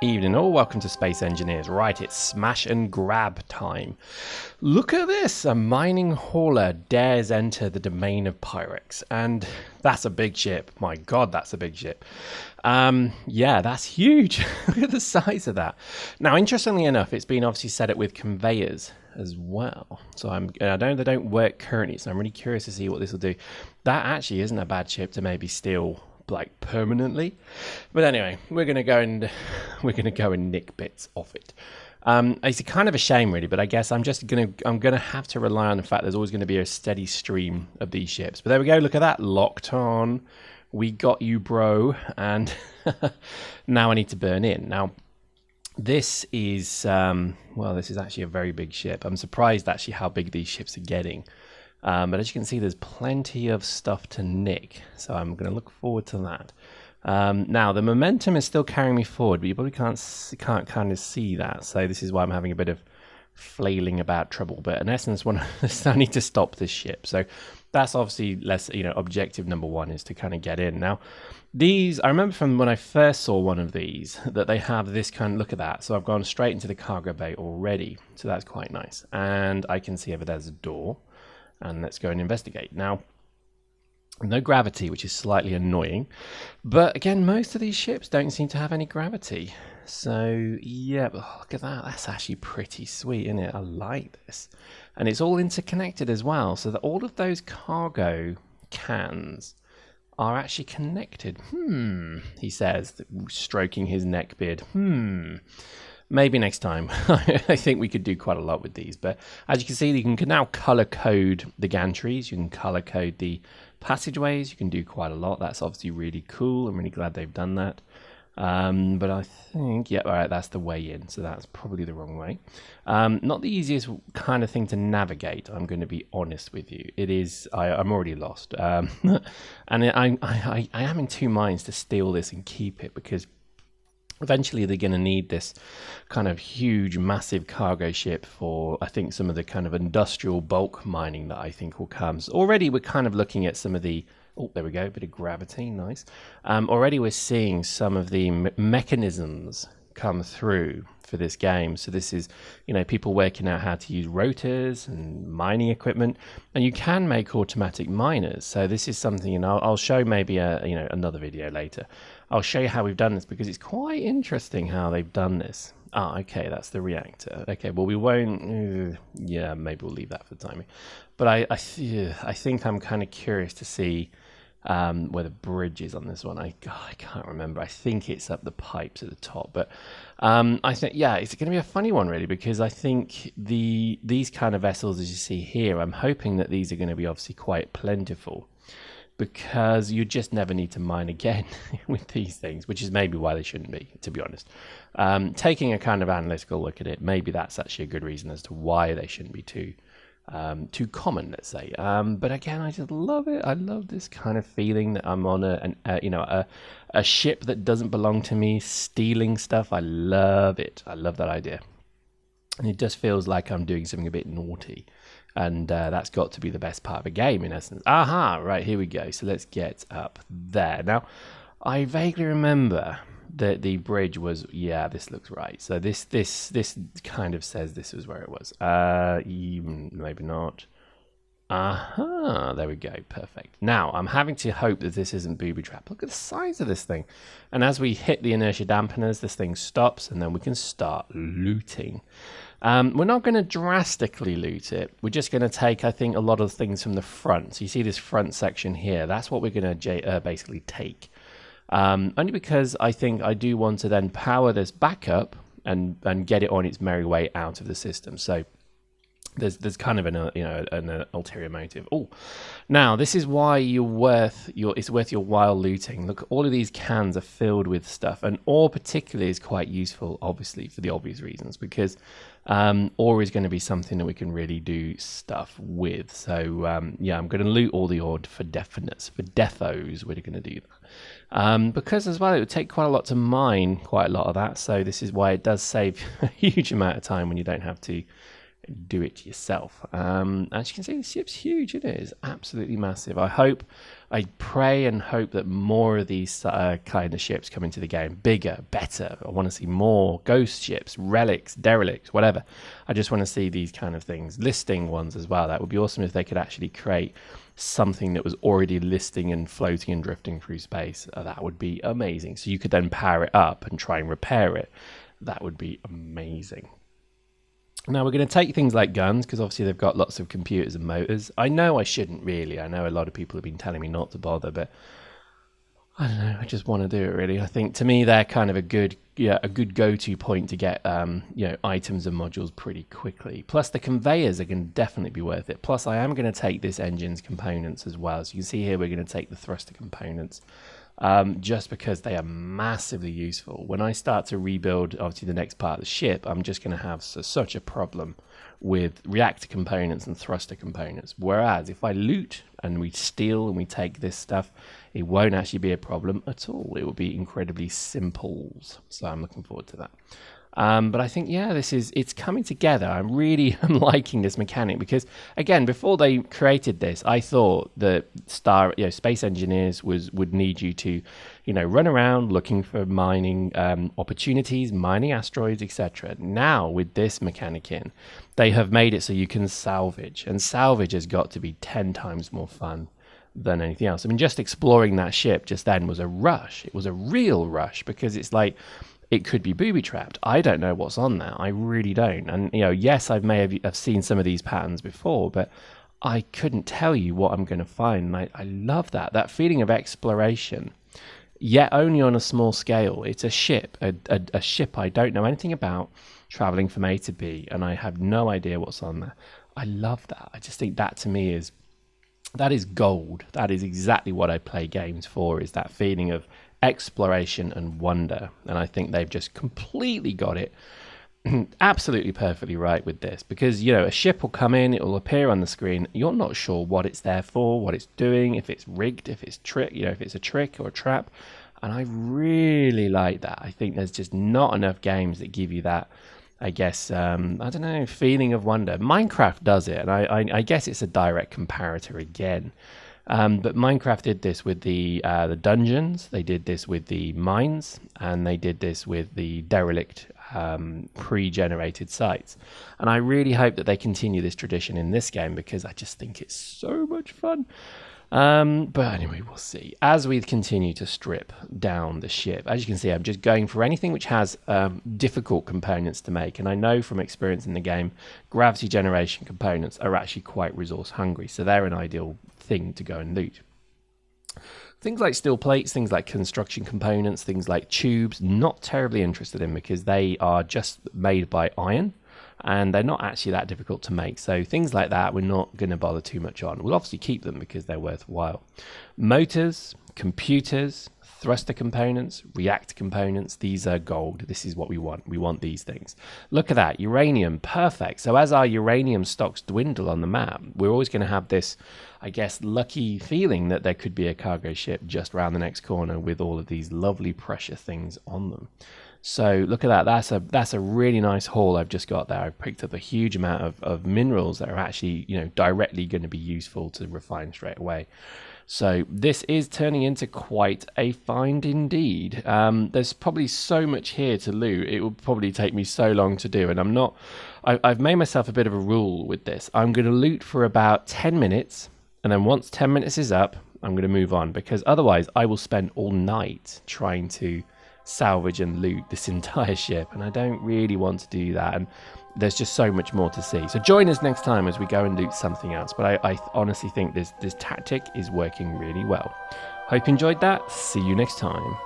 Evening all, welcome to Space Engineers. Right, it's smash and grab time. Look at this, a mining hauler dares enter the domain of Pyrex, and that's a big ship. My god, that's a big ship. Yeah, that's huge. Look at the size of that. Now, interestingly enough, it's been obviously set up with conveyors as well. So I know they don't work currently, so I'm really curious to see what this will do. That actually isn't a bad ship to maybe steal like permanently, but anyway, we're gonna go and nick bits off it. It's kind of a shame really, but I guess I'm gonna have to rely on the fact there's always going to be a steady stream of these ships. But there we go, look at that, locked on. We got you, bro. And now I need to burn in. Now this is well, this is actually a very big ship. I'm surprised actually how big these ships are getting. But as you can see, there's plenty of stuff to nick, so I'm going to look forward to that. Now, the momentum is still carrying me forward, but you probably can't kind of see that, so this is why I'm having a bit of flailing about trouble. But in essence, I need to stop this ship, so that's obviously less, objective number one is to kind of get in. Now, these, I remember from when I first saw one of these, that they have this kind of, look at that, so I've gone straight into the cargo bay already, so that's quite nice. And I can see over there's a door. And let's go and investigate. Now, no gravity, which is slightly annoying. But again, most of these ships don't seem to have any gravity. So, yeah, but look at that. That's actually pretty sweet, isn't it? I like this. And it's all interconnected as well. So that all of those cargo cans are actually connected. He says, stroking his neck beard. Maybe next time. I think we could do quite a lot with these. But as you can see, you can now color code the gantries. You can color code the passageways. You can do quite a lot. That's obviously really cool. I'm really glad they've done that. But I think, yeah, all right, that's the way in. So that's probably the wrong way. Not the easiest kind of thing to navigate. I'm going to be honest with you. It is, I'm already lost. And I am in two minds to steal this and keep it because eventually they're going to need this kind of huge, massive cargo ship for, I think, some of the kind of industrial bulk mining that I think will come. So already we're kind of looking at some of the, oh, there we go, a bit of gravity, nice. Already we're seeing some of the mechanisms come through for this game. So this is, people working out how to use rotors and mining equipment, and you can make automatic miners. So this is something, I'll show maybe another video later. I'll show you how we've done this because it's quite interesting how they've done this. Okay, that's the reactor. Okay, well we won't. Yeah, maybe we'll leave that for the timing. But I think I'm kind of curious to see where the bridge is on this one. I can't remember. I think it's up the pipes at the top. But I think, yeah, it's going to be a funny one really because I think these kind of vessels, as you see here, I'm hoping that these are going to be obviously quite plentiful, because you just never need to mine again with these things, which is maybe why they shouldn't be, to be honest. Taking a kind of analytical look at it, maybe that's actually a good reason as to why they shouldn't be too common, let's say. But again, I just love it. I love this kind of feeling that I'm on a ship that doesn't belong to me, stealing stuff. I love it. I love that idea. And it just feels like I'm doing something a bit naughty. And that's got to be the best part of a game, in essence. Aha, right, here we go. So let's get up there. Now, I vaguely remember that the bridge was, yeah, this looks right. So this kind of says this was where it was. Maybe not. Aha, there we go, perfect. Now, I'm having to hope that this isn't booby trap. Look at the size of this thing. And as we hit the inertia dampeners, this thing stops, and then we can start looting. We're not going to drastically loot it. We're just going to take, I think, a lot of things from the front. So you see this front section here. That's what we're going to basically take. Only because I think I do want to then power this back up and get it on its merry way out of the system. So there's kind of an ulterior motive. Oh, now this is why it's worth your while looting. Look, all of these cans are filled with stuff, and ore particularly is quite useful, obviously, for the obvious reasons, because ore is going to be something that we can really do stuff with. So yeah, I'm going to loot all the ore for definites, for defos. We're going to do that because as well it would take quite a lot to mine quite a lot of that. So this is why it does save a huge amount of time when you don't have to do it yourself. As you can see, the ship's huge. It is absolutely massive. I hope I pray and hope that more of these kind of ships come into the game. Bigger, better. I want to see more ghost ships, relics, derelicts, whatever. I just want to see these kind of things. Listing ones as well. That would be awesome if they could actually create something that was already listing and floating and drifting through space. That would be amazing. So you could then power it up and try and repair it. That would be amazing. Now we're going to take things like guns, because obviously they've got lots of computers and motors. I know I shouldn't really. I know a lot of people have been telling me not to bother, but I don't know. I just want to do it really. I think to me they're kind of a good go-to point to get items and modules pretty quickly. Plus the conveyors are going to definitely be worth it. Plus I am going to take this engine's components as well. So you can see here we're going to take the thruster components. Just because they are massively useful. When I start to rebuild, obviously, the next part of the ship, I'm just going to have such a problem with reactor components and thruster components. Whereas if I loot and we steal and we take this stuff, it won't actually be a problem at all. It will be incredibly simple. So I'm looking forward to that. But I think, yeah, it's coming together. I'm liking this mechanic because, again, before they created this, I thought that space engineers would need you to, run around looking for mining opportunities, mining asteroids, etc. Now, with this mechanic in, they have made it so you can salvage, and salvage has got to be 10 times more fun than anything else. I mean, just exploring that ship just then was a rush. It was a real rush because it's like, it could be booby-trapped. I don't know what's on there. I really don't. And, yes, I may have seen some of these patterns before, but I couldn't tell you what I'm going to find. And I love that feeling of exploration, yet only on a small scale. It's a ship, a ship I don't know anything about, traveling from A to B, and I have no idea what's on there. I love that. I just think that to me is gold. That is exactly what I play games for, is that feeling of exploration and wonder. And I think they've just completely got it absolutely perfectly right with this, because a ship will come in, it will appear on the screen, you're not sure what it's there for, what it's doing, if it's rigged, if it's if it's a trick or a trap. And I really like that. I think there's just not enough games that give you that, I guess, I don't know, feeling of wonder. Minecraft does it, and I guess it's a direct comparator again. But Minecraft did this with the dungeons, they did this with the mines, and they did this with the derelict pre-generated sites. And I really hope that they continue this tradition in this game, because I just think it's so much fun. But anyway, we'll see. As we continue to strip down the ship, as you can see, I'm just going for anything which has difficult components to make. And I know from experience in the game, gravity generation components are actually quite resource hungry. So they're an ideal thing to go and loot. Things like steel plates, things like construction components, things like tubes, not terribly interested in, because they are just made by iron. And they're not actually that difficult to make. So things like that, we're not going to bother too much on. We'll obviously keep them because they're worthwhile. Motors, computers, thruster components, reactor components, these are gold. This is what we want. We want these things. Look at that, uranium, perfect. So as our uranium stocks dwindle on the map, we're always going to have this, I guess, lucky feeling that there could be a cargo ship just around the next corner with all of these lovely precious things on them. So look at that. That's a really nice haul I've just got there. I've picked up a huge amount of minerals that are actually, directly going to be useful to refine straight away. So this is turning into quite a find indeed. There's probably so much here to loot. It will probably take me so long to do, and I've made myself a bit of a rule with this. I'm going to loot for about 10 minutes, and then once 10 minutes is up, I'm going to move on, because otherwise I will spend all night trying to salvage and loot this entire ship, and I don't really want to do that, and there's just so much more to see. So join us next time as we go and loot something else, but I honestly think this tactic is working really well. Hope you enjoyed that. See you next time.